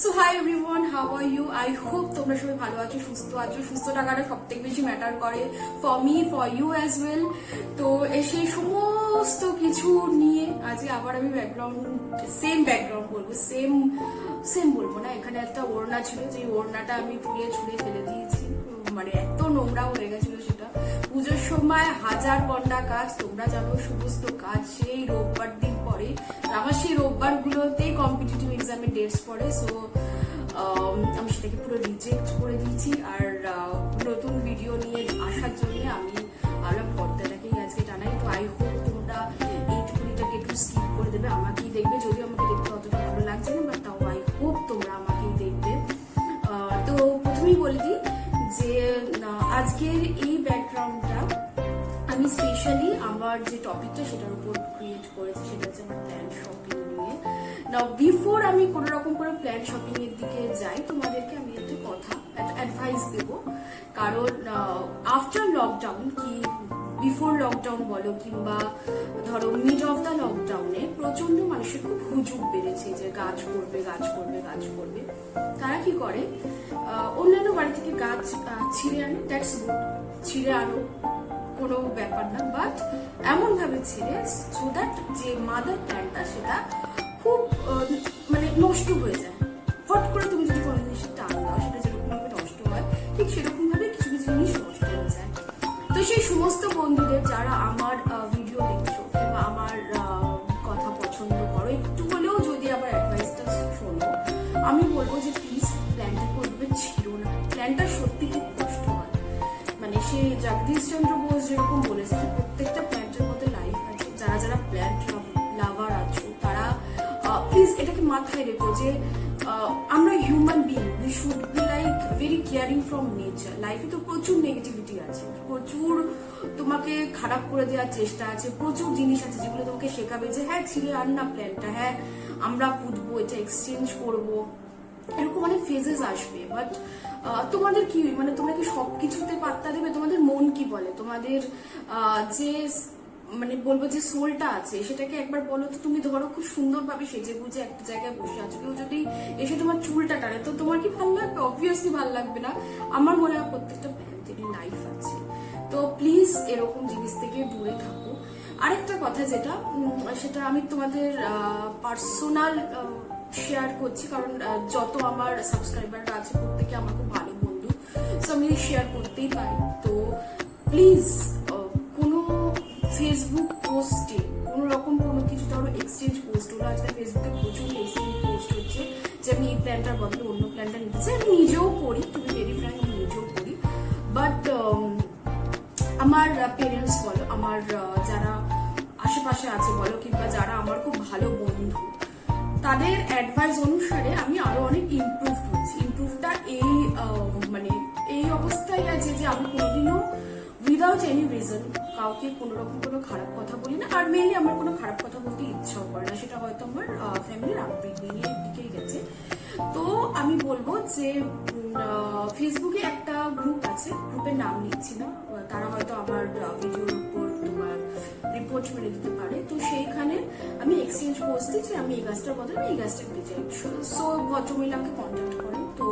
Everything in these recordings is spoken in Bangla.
So hi everyone, how are you? I hope তোমরা সবাই ভালো আছো, সুস্থ আছো। সুস্থ থাকাটা সব থেকে বেশি ম্যাটার করে for me, for you as well. তো সেই সমস্ত কিছু নিয়ে আজকে আবার আমি ব্যাকগ্রাউন্ড বলবো, সেম বলবো না। এখানে একটা ওড়না ছিল, যে ওড়নাটা আমি পুড়িয়ে ছুঁড়ে ফেলে দিয়েছি। মানে এত নোংরা হয়ে গেছিল সেটা। পুজোর সময় হাজার ঘন্টা কাজ, তোমরা জানো, সমস্ত কাজ সেই রোববার দিন পরে। আমার সেই রোববার গুলোতেই কম্পিটিটিভ এক্সামের ডেটস পড়ে। সো আমি সেটাকে পুরো রিজেক্ট করে দিয়েছি। আর নতুন ভিডিও নিয়ে আসার জন্য আমি আলাপ পর্দাটাকেই আজকে টানাই। তো আই হোপ তোমরা এই টুকুনিটাকে একটু স্কিপ করে দেবে, আমাকেই দেখবে। যদিও আমাকে দেখতে অতটা ভালো লাগছে না, বাট তাও আই হোপ তোমরা আমাকেই দেখবে। তো প্রথমেই বলে দিই যে আজকের এই ব্যাকগ্রাউন্ডটা আমি স্পেশালি আমার যে টপিকটা সেটার উপর ক্রিয়েট করেছি, সেটা হচ্ছে আমার প্ল্যান শপিং নিয়ে। নাও বিফোর আমি কোনো রকম করে প্ল্যান শপিং এর দিকে যাই, তোমাদেরকে আমি একটা কথা, একটা অ্যাডভাইস দেবো। কারণ আফটার লকডাউন, কি বিফোর লকডাউন বলো কিংবা ধরো মিড অফ দ্য লকডাউনে, প্রচন্ড মানুষের খুব হুজুগ বেড়েছে যে গাছ করবে। তারা কি করে, অন্যান্য বাড়ি থেকে গাছ ছিঁড়ে আনে। দ্যাটস গুড, ছিঁড়ে আনো, কোনো ব্যাপার না। বাট এমন ভাবে ছিঁড়ে সো দ্যাট যে মাদার প্ল্যান্টটা সেটা খুব মানে নষ্ট হয়ে যায়। হট করে তুমি যদি কোনো জিনিসের টান দাও, সেটা যেরকম ভাবে নষ্ট হয়, ঠিক সেরকম ভাবে কিছু কিছু জিনিস নষ্ট হয়ে যায়। তো সেই সমস্ত বন্ধুদের যারা আমার ভিডিও দেখছো কিংবা আমার কথা পছন্দ করো, একটু হলেও যদি আবার অ্যাডভাইসটা শোনো, আমি বলবো যে প্লিজ প্ল্যানটা করবে ছিঁড়ো না। প্ল্যানটা সত্যি খুব কষ্ট হয়। মানে সে জগদীশ চন্দ্র বোস যেরকম বলেছে, প্রত্যেকটা প্ল্যান্টের মধ্যে লাইফ আছে। যারা প্ল্যান্ট লাভার আছো তারা প্লিজ এটাকে মাথায় রেখো যে আমরা human being, we should be like very caring from nature. লাইফে তো প্রচুর নেগেটিভিটি আছে, প্রচুর তোমাকে খারাপ করে দেওয়ার চেষ্টা আছে, প্রচুর জিনিস আছে যেগুলো তোমাকে শেখাবে যে হ্যাঁ ছিঁড়ে আন না প্ল্যানটা, হ্যাঁ আমরা পুঁতবো, এটা এক্সচেঞ্জ করবো, এরকম অনেক ফেজেস আসবে। বাট তোমাদের কি, মানে তোমরা কি সবকিছুতে পাত্তা দেবে? তোমাদের মন কি বলে? তোমাদের যে মানে বলবো যে সোলটা আছে, সেটাকে একবার বলো তো। তুমি ধরো খুব সুন্দরভাবে সেজে গুজে একটা জায়গায় বসে আছো, কেউ যদি এসে তোমার চুলটা টানে, তো তোমার কি ভালো লাগবে? অবভিয়াসলি ভালো লাগবে না। আমার মনে হয় প্রত্যেকটা প্ল্যান্টেরই লাইফ আছে। তো প্লিজ এরকম জিনিস থেকে দূরে থাকো। আরেকটা কথা যেটা, সেটা আমি তোমাদের পার্সোনাল শেয়ার করছি, কারণ যত আমার সাবস্ক্রাইবাররা আছে প্রত্যেকে আমার খুব ভালো বন্ধু, সো আমি শেয়ার করতেই পারি। তো প্লিজ কোনো ফেসবুক পোস্টে কোনো রকম কোনো কিছু, ধরো এক্সচেঞ্জ পোস্ট হলো, আজকে ফেসবুকে প্রচুর এক্সচেঞ্জ পোস্ট হচ্ছে যে আমি এই প্ল্যানটার বদলে অন্য প্ল্যানটা নিতে চাই। আমি নিজেও করি, তুমি ভেরি ফ্র্যাঙ্ক, আমি নিজেও করি। বাট আমার পেরেন্টস বলো, আমার যারা আশেপাশে আছে বলো, কিংবা যারা আমার খুব ভালো বন্ধু, তাদের অ্যাডভাইস অনুসারে আমি আরো অনেক ইমপ্রুভ হয়েছি। ইমপ্রুভটা মানে এই অবস্থায় আছে যে আমি কোনোদিনও উইদাউট এনি রিজন কাউকে কোনো রকম কোনো খারাপ কথা বলি না। আর মেনলি আমার কোনো খারাপ কথা বলতে ইচ্ছাও করে না, সেটা হয়তো আমার ফ্যামিলির আপব্রিঙ্গিং এর দিকেই গেছে। তো আমি বলবো যে ফেসবুকে একটা গ্রুপ আছে, গ্রুপের নাম নিচ্ছি না, তারা হয়তো আমার ভিডিওর উপর তোমার রিপোর্ট মেরে দিতে পারে। তো সেইখানে আমি এক্সচেঞ্জ পোস্ট দিই যে আমি এই গাছটার বদলে আমি এই গাছটা নিতে চাই। সো ভদ্রমহিলাকে কন্ট্যাক্ট করেন। তো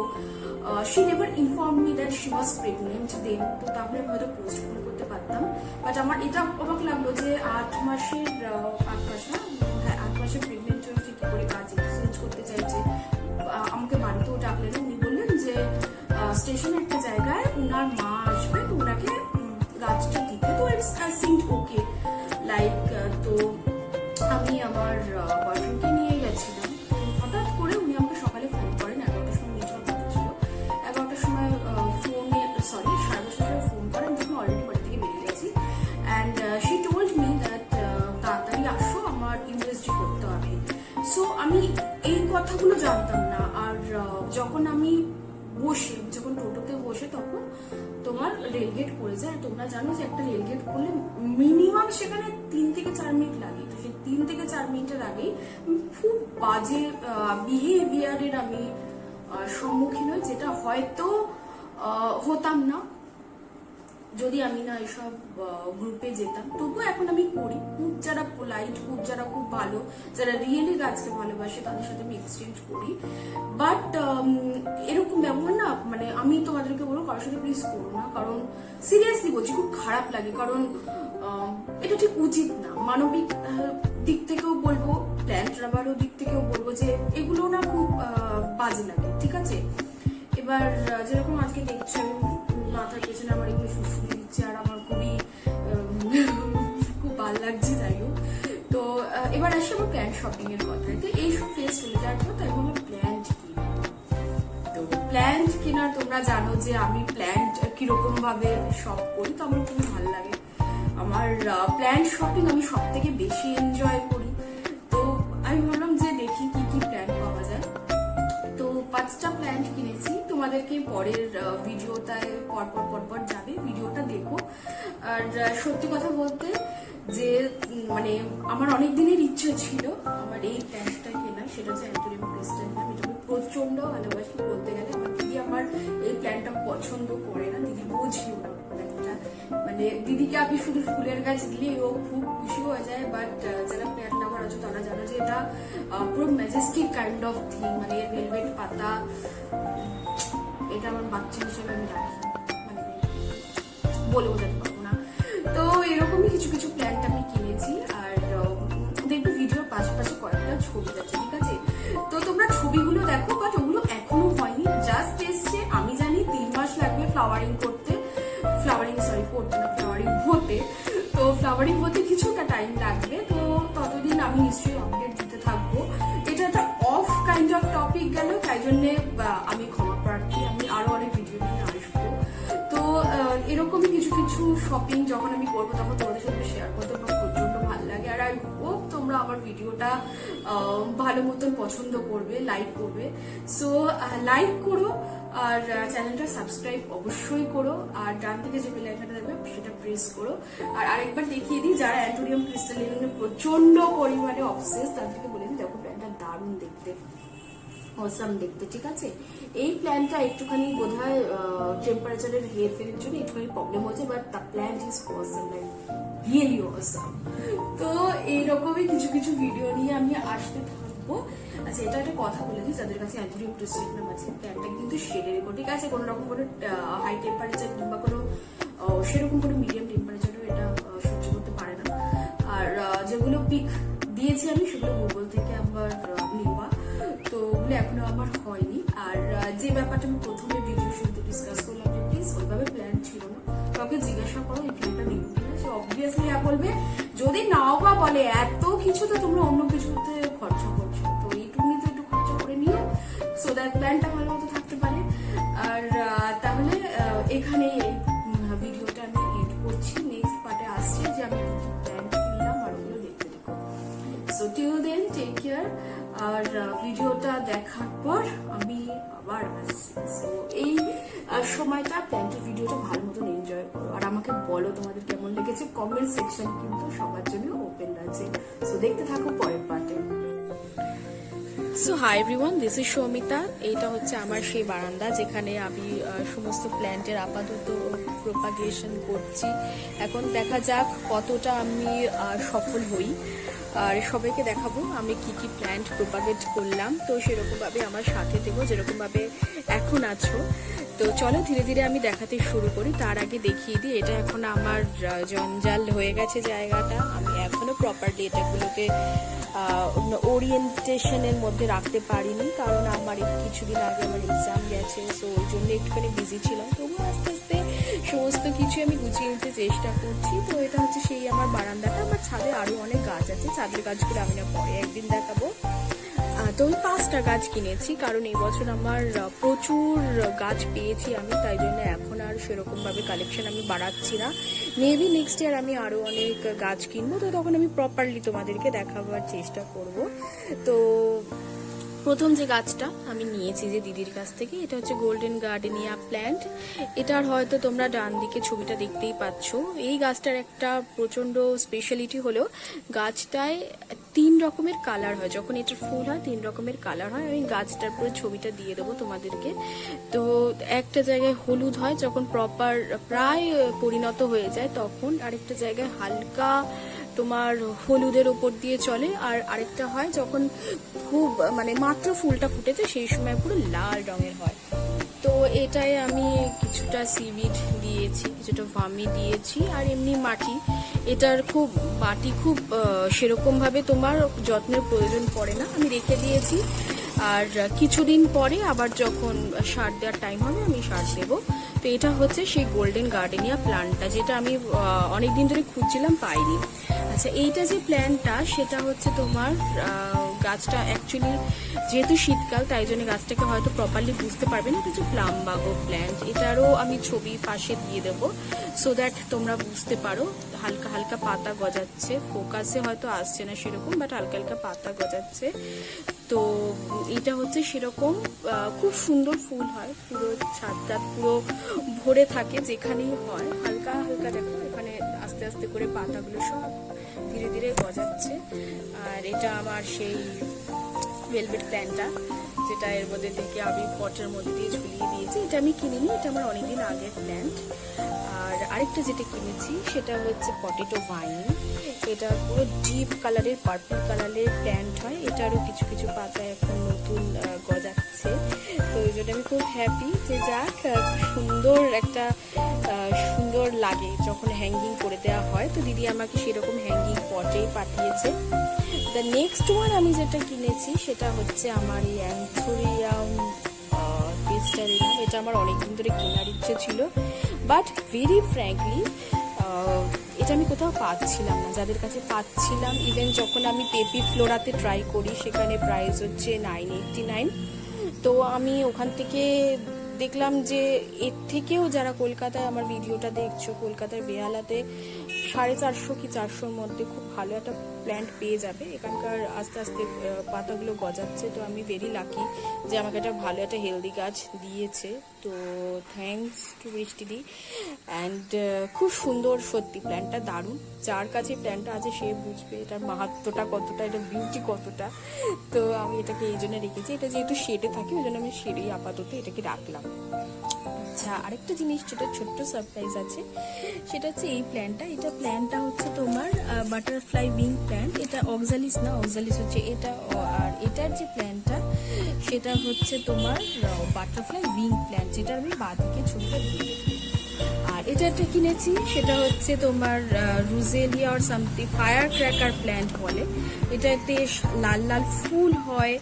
she never informed me that she was pregnant then, তো তাহলে আমি হয়তো পোস্ট করতে পারতাম। বাট আমার এটা অবাক লাগলো যে 8 মাসের প্রেগনেন্ট হয়ে কি করে গাছ এক্সচেঞ্জ করতে চাইছে। আমাকে বাড়িতেও ডাকলেন, উনি বললেন যে স্টেশনে একটা জায়গায় উনার মা আসবে, তো ওনাকে গাছটা দিতে। তো ইটস সিমড ওকে লাইক। তো আমি আমার বয়ফ্রেন্ডকে নিয়ে গেছিলাম। হঠাৎ করে উনি আমাকে সকালে ফোন করেন, 11টার সময় মিটার কথা ছিল, 11টার সময় ফোনে 10:30 ফোন করেন, যখন অলরেডি বাড়ি থেকে বেরিয়ে গেছি। And she told me that তাড়াতাড়ি আসো, আমার ইউএসজি করতে হবে। সো আমি এই কথাগুলো জানতাম না। আর যখন টোটোতে বসে, তখন তোমার রেলগেট পড়ে যায়। তোমরা জানো যে একটা রেলগেট করলে মিনিমাম সেখানে 3 থেকে 4 মিনিট লাগে। তো সেই 3 থেকে 4 মিনিটের আগেই খুব বাজে বিহেভিয়ারের আমি সম্মুখীন হই, যেটা হয়তো হতাম না যদি আমি না এইসব গ্রুপে যেতাম, তবুও এখন আমি করি। খুব যারা পোলাইট, খুব যারা খুব ভালো, যারা রিয়েলি গাছকে ভালোবাসে তাদের সাথে আমি এক্সচেঞ্জ করি। বাট এরকম ব্যবহার না, মানে আমি তোমাদেরকে বলবো কারোর সাথে প্লিজ করো না, কারণ সিরিয়াসলি বলছি খুব খারাপ লাগে, কারণ এটা ঠিক উচিত না। মানবিক দিক থেকেও বলবো, প্ল্যান্ট লাভারও দিক থেকেও বলবো যে এগুলো না খুব বাজে লাগে, ঠিক আছে। এবার যেরকম আজকে দেখছো মাথার পেছনে আমার এগুলো শুশুরি দিচ্ছে, আর আমার খুবই খুব ভালো লাগছে, যাই হোক। তো এবার আসি আমার প্ল্যান্ট শপিং এর কথায়। তো এইসব ফেস চলে যাওয়ার পর তাই আমি প্ল্যান্ট কিনি। তো প্ল্যান্ট কেনার তোমরা জানো যে আমি প্ল্যান্ট কিরকম ভাবে শপ করি, তো আমার খুবই ভালো লাগে। আমার প্ল্যান্ট শপিং আমি সব থেকে বেশি এনজয় করি। তো আমি ভাবলাম যে দেখি কি কি প্ল্যান্ট পাওয়া যায়। তো 5টা প্ল্যান্ট কিনেছি, তোমাদেরকে পরের ভিডিওটায় পরপর যাবে, ভিডিওটা দেখো। আর সত্যি কথা বলতে যে মানে আমার অনেক দিনের ইচ্ছে ছিল আমার এই প্ল্যান্টটা কেনা, সেটা হচ্ছে অ্যান্থোরিয়াম ক্রিস্টাল। আমি এটা প্রচন্ড ভালোবাসি বলতে গেলে। আমার দিদি আমার এই প্ল্যান্টটা পছন্দ করে না, দিদি বোঝিও না প্ল্যান্টটা। মানে দিদিকে আমি শুধু ফুলের গাছ দিলে ও খুব খুশি হয়ে যায়, বাট যারা প্ল্যান্ট লাভার আছে তারা জানো যে এটা পুরো ম্যাজেস্টিক কাইন্ড অফ থিং। মানে এর ভেলভেট পাতা, এটা আমার বাচ্চা হিসেবে আমি রাখি, মানে বলে বোঝাতে পারবো না। তো এরকমই কিছু কিছু প্ল্যান্ট আমি কিনেছি। আর দেখবে ভিডিওর পাশাপাশি কয়েকটা ছবি আছে, ঠিক আছে। তো তোমরা ছবিগুলো দেখো, বাট ওগুলো এখনো হয়নি, জাস্ট এসছে। আমি জানি 3 মাস লাগবে ফ্লাওয়ারিং করতে, ফ্লাওয়ারিং হতে। তো ফ্লাওয়ারিং হতে কিছুটা টাইম লাগবে। তো ততদিন আমি নিশ্চয়ই আপডেট দিতে থাকবো। এটা একটা অফ কাইন্ড অফ টপিক গেল, তাই জন্যে আমি ক্ষমা প্রার্থী। আমি আরো অনেক ভিডিও নিয়ে আসবো। তো এরকমই কিছু কিছু শপিং যখন আমি করবো তখন তোমাদের সাথে শেয়ার করতে আমার প্রচন্ড ভালো লাগে। আর আই হোপ তোমরা আমার ভিডিওটা ভালো মতন পছন্দ করবে, লাইক করবে। সো লাইক করো আর চ্যানেলটা সাবস্ক্রাইব অবশ্যই করো। আর ডান থেকে যে বেল আইকনটা দেখবে সেটা প্রেস করো। আর আরেকবার দেখিয়ে দিই, যারা অ্যান্থোরিয়াম ক্রিস্টাল নিয়ে প্রচন্ড পরিমাণে অবসেস তাদেরকে বলে দিই দেখো প্ল্যান্টটা দারুণ দেখতে, অসাম দেখতে, ঠিক আছে। এই প্ল্যান্টটা একটুখানি বোধহয় টেম্পারেচারের হেরফেরের জন্য একটুখানি প্রবলেম হয়েছে, but the plant is awesome, like really awesome. তো এইরকমই কিছু কিছু ভিডিও নিয়ে আমি আসতে থাকবো। আচ্ছা, এটা একটা কথা বলে দিই, যাদের কাছে অ্যান্থোরিয়াম ক্রিস্টাল আছে, প্ল্যান্টটা কিন্তু শেডের উপর, ঠিক আছে। কোনো রকম কোনো হাই টেম্পারেচার কিংবা কোনো সেরকম কোনো মিডিয়াম টেম্পারেচারও এটা সহ্য করতে পারে না। আর যেগুলো পিক দিয়েছি আমি সেগুলো গুগল থেকে আমার নেওয়া, তো ওগুলো এখনো আমার হয়নি। আর যে ব্যাপারটা আমি প্রথমে ভিডিও শুরুতে ডিসকাস করলাম যে প্লিজ ওইভাবে প্ল্যান ছিল না, কাউকে জিজ্ঞাসা করো এই প্ল্যানটা নেবো কিনা। সে অবভিয়াসলি বলবে, যদি নাও বা বলে এত কিছু তো তোমরা অন্য কিছুতে খরচা করছো, তো এইটুকুনি তো একটু খরচা করে নিও, সো দ্যাট প্ল্যানটা ভালো মতো থাকতে পারে। আর তাহলে এখানেই এই ভিডিওটা আমি এড করছি। নেক্সট পার্টে আসছে যে আমি প্ল্যান কিনলাম আর ওগুলো দেখতে দেখো। So till then take care. আর ভিডিওটা দেখার পর আমি আবার আসছি। সো এই সময়টা প্ল্যান্টের ভিডিওটা ভালো মতন এনজয় করো, আর আমাকে বলো তোমাদের কেমন লেগেছে। কমেন্ট সেকশন কিন্তু সবার জন্য ওপেন আছে। সো দেখতে থাকো পরের পার্টে। So hi everyone, this is Soumita. এইটা হচ্ছে আমার সেই বারান্দা যেখানে আমি সমস্ত প্ল্যান্টের আপাতত প্রোপাগেশন করছি। এখন দেখা যাক কতটা আমি সফল হই, আর সবাইকে দেখাবো আমি কি কি প্ল্যান্ট প্রোপাগেট করলাম। তো সেরকমভাবে আমার সাথে থেকো, যেরকমভাবে এখন আছো। তো চলো ধীরে ধীরে আমি দেখাতে শুরু করি। তার আগে দেখিয়ে দিই, এটা এখন আমার জঞ্জাল হয়ে গেছে জায়গাটা। আমি এখনো প্রপারলি এটাগুলোকে ওরিয়েন্টেশনের মধ্যে রাখতে পারিনি, কারণ আমার কিছুদিন আগে আমার এক্সাম গেছে। সো ওই জন্য একটুখানি বিজি ছিলাম। তবুও আস্তে আস্তে সমস্ত কিছু আমি গুছিয়ে নিতে চেষ্টা করছি। তো এটা হচ্ছে সেই আমার বারান্দাটা। আমার ছাদে আরো অনেক গাছ আছে, ছাদের গাছগুলো আমি না পরে একদিন দেখাবো। তো আমি 5টা গাছ কিনেছি, কারণ এই বছর আমার প্রচুর গাছ পেয়েছি আমি, তাই জন্য এখন আর সেরকম ভাবে কালেকশন আমি বাড়াচ্ছি না। মেবি নেক্সট ইয়ার আমি আরো অনেক গাছ কিনবো, তো তখন আমি প্রপারলি তোমাদেরকে দেখাবার চেষ্টা করব। তো প্রথম যে গাছটা আমি নিয়েছি যে দিদির কাছ থেকে, এটা হচ্ছে গোল্ডেন গার্ডেনিয়া প্ল্যান্ট। এটার হয়তো তোমরা ডান দিকে ছবিটা দেখতেই পাচ্ছ। এই গাছটার একটা প্রচন্ড স্পেশালিটি হলো গাছটায় 3 রকমের কালার হয়, যখন এটার ফুল হয় 3 রকমের কালার হয়। আমি গাছটার পুরো ছবিটা দিয়ে দেবো তোমাদেরকে। তো একটা জায়গায় হলুদ হয় যখন প্রপার প্রায় পরিণত হয়ে যায় তখন, আরেকটা জায়গায় হালকা তোমার হলুদের ওপর দিয়ে চলে, আর আরেকটা হয় যখন খুব মানে মাত্র ফুলটা ফুটেছে সেই সময় পুরো লাল রঙের হয়। তো এটাই আমি কিছুটা সিভিড দিয়েছি, কিছুটা ভার্মি দিয়েছি, আর এমনি মাটি। এটার খুব মাটি খুব সেরকম ভাবে তোমার যত্নের প্রয়োজন পড়ে না, আমি রেখে দিয়েছি। আর কিছুদিন পরে আবার যখন সার দেওয়ার টাইম হবে আমি সার দেবো। তো এটা হচ্ছে সেই গোল্ডেন গার্ডেনিয়া প্ল্যান্টটা, যেটা আমি অনেকদিন ধরে খুঁজছিলাম, পাইনি। আচ্ছা, এইটা যে প্ল্যান্টটা সেটা হচ্ছে তোমার গাছটা অ্যাকচুয়ালি যেহেতু শীতকাল তাই জন্য গাছটাকে হয়তো প্রপারলি বুঝতে পারবে না, এটা হচ্ছে প্লাম্বাগো প্ল্যান্ট। এটারও আমি ছবি পাশে দিয়ে দেবো সো দ্যাট তোমরা বুঝতে পারো। হালকা হালকা পাতা গজাচ্ছে, ফোকাসে হয়তো আসছে না সেরকম, বাট হালকা হালকা পাতা গজাচ্ছে। তো এটা হচ্ছে সেরকম খুব সুন্দর ফুল হয়, পুরো ছাদটা পুরো ভরে থাকে যেখানেই হয়। হালকা হালকা দেখো এখানে আস্তে আস্তে করে পাতাগুলো সব ধীরে ধীরে গজাচ্ছে। আর এটা আমার সেই ভেলভেট প্ল্যান্টটা, যেটা এর মধ্যে থেকে আমি পটের মধ্যে দিয়ে ঝুলিয়ে দিয়েছি। এটা আমি কিনিনি, এটা আমার অনেকদিন আগের প্ল্যান্ট। আর আরেকটা যেটা কিনেছি সেটা হচ্ছে পটেটো ভাইন। এটা পুরো ডিপ কালারের পার্পল কালারের প্ল্যান্ট হয়, এটারও কিছু কিছু পাতা এখন নতুন গজাচ্ছে। তো ওই জন্য আমি খুব হ্যাপি যে যাক সুন্দর একটা সুন্দর লাগে যখন হ্যাঙ্গিং করে দেওয়া হয়। তো দিদি আমাকে সেরকম হ্যাঙ্গিং পটেই পাঠিয়েছে। দ্য নেক্সট ওয়ান আমি যেটা কিনেছি সেটা হচ্ছে আমার এই অ্যান্থোরিয়াম পেস্টারিনাম। এটা আমার অনেকদিন ধরে কেনার ইচ্ছে ছিল, বাট ভেরি ফ্র্যাঙ্কলি এটা আমি কোথাও পাচ্ছিলাম না। যাদের কাছে পাচ্ছিলাম, ইভেন যখন আমি পেপি ফ্লোরাতে ট্রাই করি সেখানে প্রাইস হচ্ছে 989। তো আমি ওখান থেকে দেখলাম যে এর থেকেও যারা কলকাতায় আমার ভিডিওটা দেখছো, কলকাতার বেহালাতে 450 কি 400-র মধ্যে খুব ভালো একটা প্ল্যান্ট পেয়ে যাবে। এখানকার আস্তে আস্তে পাতাগুলো গজাচ্ছে। তো আমি ভেরি লাকি যে আমাকে একটা ভালো একটা হেলদি গাছ দিয়েছে। তো থ্যাঙ্কস টু বৃষ্টিদি। অ্যান্ড খুব সুন্দর, সত্যি প্ল্যান্টটা দারুণ। যার কাছে প্ল্যান্টটা আছে সে বুঝবে এটার মাহাত্ম্যটা কতটা, এটা বিউটি কতটা। তো আমি এটাকে এই জন্য রেখেছি, এটা যেহেতু শেডে থাকে ওই জন্য আমি শেডেই আপাতত এটাকে রাখলাম। আচ্ছা, আরেকটা জিনিস যেটা ছোট্ট সারপ্রাইজ আছে সেটা হচ্ছে এই প্ল্যান্টটা। এটা প্ল্যান্টটা হচ্ছে তোমার বাটারফ্লাই উইং প্ল্যান্ট। এটা অক্সালিস না, অক্সালিস হচ্ছে এটা। আর এটার যে প্ল্যান্টটা সেটা হচ্ছে তোমার বাটারফ্লাই উইং প্ল্যান্ট, যেটা আমি বাদিকে ছবিটা দিয়ে। আর এটা একটা কিনেছি সেটা হচ্ছে তোমার রুজেলিয়া আর সামথিং ফায়ার ক্র্যাকার প্ল্যান্ট বলে। এটা বেশ লাল লাল ফুল হয়,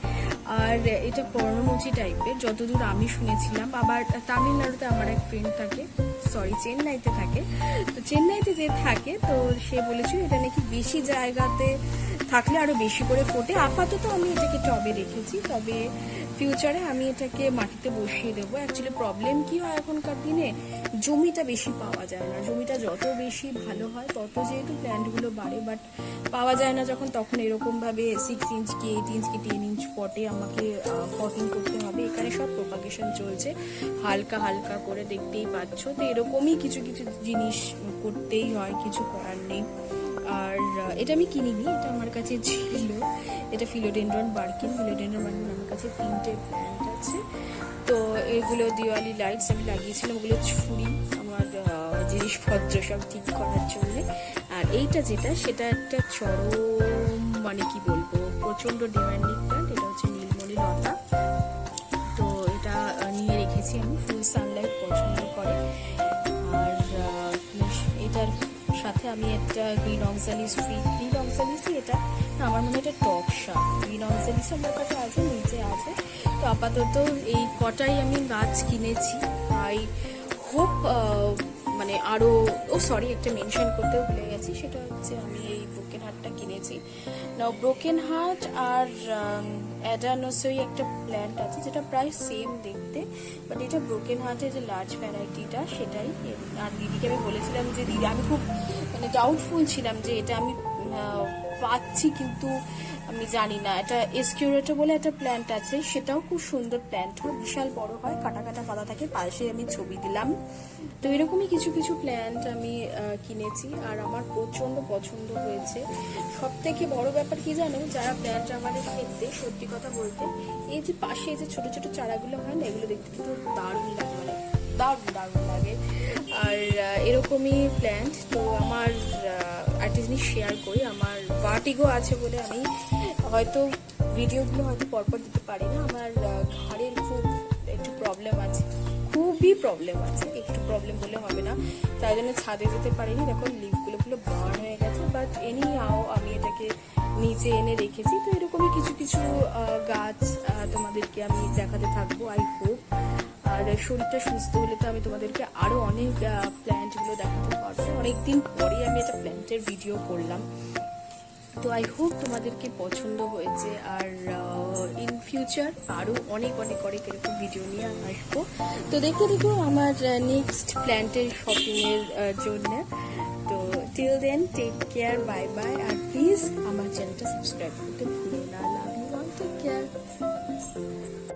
আর এটা পর্ণমোচী টাইপের যতদূর আমি শুনেছিলাম। আবার তামিলনাড়ুতে আমার এক ফ্রেন্ড থাকে, সরি চেন্নাইতে থাকে। তো চেন্নাইতে যে থাকে তো সে বলেছিল এটা নাকি বেশি জায়গাতে থাকলে আরো বেশি করে ফোটে। আপাতত আমি এটাকে টবে রেখেছি, তবে ফিউচারে আমি এটাকে মাটিতে বসিয়ে দেবো। অ্যাকচুয়ালি প্রবলেম কি হয় এখনকার দিনে, জমিটা বেশি পাওয়া যায় না। জমিটা যত বেশি ভালো হয় তত যেহেতু প্ল্যান্টগুলো বাড়ে, বাট পাওয়া যায় না যখন, তখন এরকমভাবে 6 ইঞ্চ কি 8 ইঞ্চ কি 10 ইঞ্চ পটে আমাকে পটিং করতে হবে। এখানে সব প্রোপাগেশন চলছে হালকা হালকা করে, দেখতেই পাচ্ছ। তো এরকমই কিছু কিছু জিনিস করতেই হয়, কিছু করার নেই। আর এটা আমি কিনিনি, এটা আমার কাছে ছিল। এটা ফিলোডেন্ড্রন বার্কিন। ফিলোডেন্ড্রন বার্কিন আমার কাছে 3টে প্ল্যান্ট আছে। তো এগুলো দিওয়ালি লাইটস আমি লাগিয়েছিলাম, ওগুলো ছুরি আমার জিনিসপত্র সব ঠিক করার জন্য। আর এইটা যেটা সেটা একটা চরম মানে কি বলবো প্রচন্ড ডিমান্ডিং প্ল্যান্ট। এটা হচ্ছে নীলমণি লতা। তো এটা নিয়ে রেখেছি আমি, ফুল সানলাইট পছন্দ করে। আর এটার সাথে আমি একটা গ্রিন অক্সালিস গ্রিন অক্সালিসই এটা, আমার মনে হয় এটা টক শাক। গ্রিন অক্সালিস আমার কাছে আছে, নিচে আছে। তো আপাতত এই কটাই আমি গাছ কিনেছি। আই হোপ মানে আরও সরি একটা মেনশন করতেও ভুলে গেছি, সেটা হচ্ছে আমি এই ব্রোকেন হার্টটা কিনেছি। না, ব্রোকেন হার্ট আর অ্যাডানোসই একটা প্ল্যান্ট আছে যেটা প্রায় সেম দেখতে, বাট এটা ব্রোকেন হার্টের যে লার্জ ভ্যারাইটিটা সেটাই। আর দিদিকে আমি বলেছিলাম যে দিদি, আমি খুব মানে ডাউটফুল ছিলাম যে এটা আমি পাচ্ছি, কিন্তু আমি জানি না। এটা এসকিউরেটর বলে একটা প্ল্যান্ট আছে, সেটাও খুব সুন্দর প্ল্যান্ট হয়, বিশাল বড় হয়, কাটা কাটা পাতা থাকে, পাশে আমি ছবি দিলাম। তো এরকমই কিছু কিছু প্ল্যান্ট আমি কিনেছি আর আমার প্রচন্ড পছন্দ হয়েছে। সব থেকে বড় ব্যাপার কি জানো, যারা প্ল্যান্ট আমাদের ক্ষেত্রে, সত্যি কথা বলতে, এই যে পাশে যে ছোট ছোট চারাগুলো হয় না, এগুলো দেখতে কিন্তু দারুণ লাগে, মানে দারুণ দারুণ লাগে। আর এরকমই প্ল্যান্ট তো আমার একটা জিনিস শেয়ার করি, আমার ভার্টিগো আছে বলে আমি হয়তো ভিডিওগুলো হয়তো পরপর দিতে পারি না। আমার ঘাড়ের খুব একটু প্রবলেম আছে, খুবই প্রবলেম আছে, একটু প্রবলেম হলে হবে না, তাই জন্য ছাদে যেতে পারিনি। দেখো লিভগুলো পুরো বার্ন হয়ে গেছে, বাট এনি হাও আমি এটাকে নিচে এনে রেখেছি। তো এরকমই কিছু কিছু গাছ তোমাদেরকে আমি দেখাতে থাকবো, আই হোপ। আর শরীরটা সুস্থ হলে তো আমি তোমাদেরকে আরো অনেক প্ল্যান্টগুলো দেখাতে পারবো। অনেকদিন পরে আমি একটা প্ল্যান্টের ভিডিও করলাম, তো আই হোপ তোমাদেরকে পছন্দ হয়েছে। আর ইন ফিউচার আরো অনেক অনেক অনেক এরকম ভিডিও নিয়ে আসবো। তো দেখতে দেখো আমার নেক্সট প্ল্যান্টের শপিং এর জন্য। তো till then take care, bye bye. আর প্লিজ আমার চ্যানেলটা সাবস্ক্রাইব করতে ভুলো না। Love you all, take care.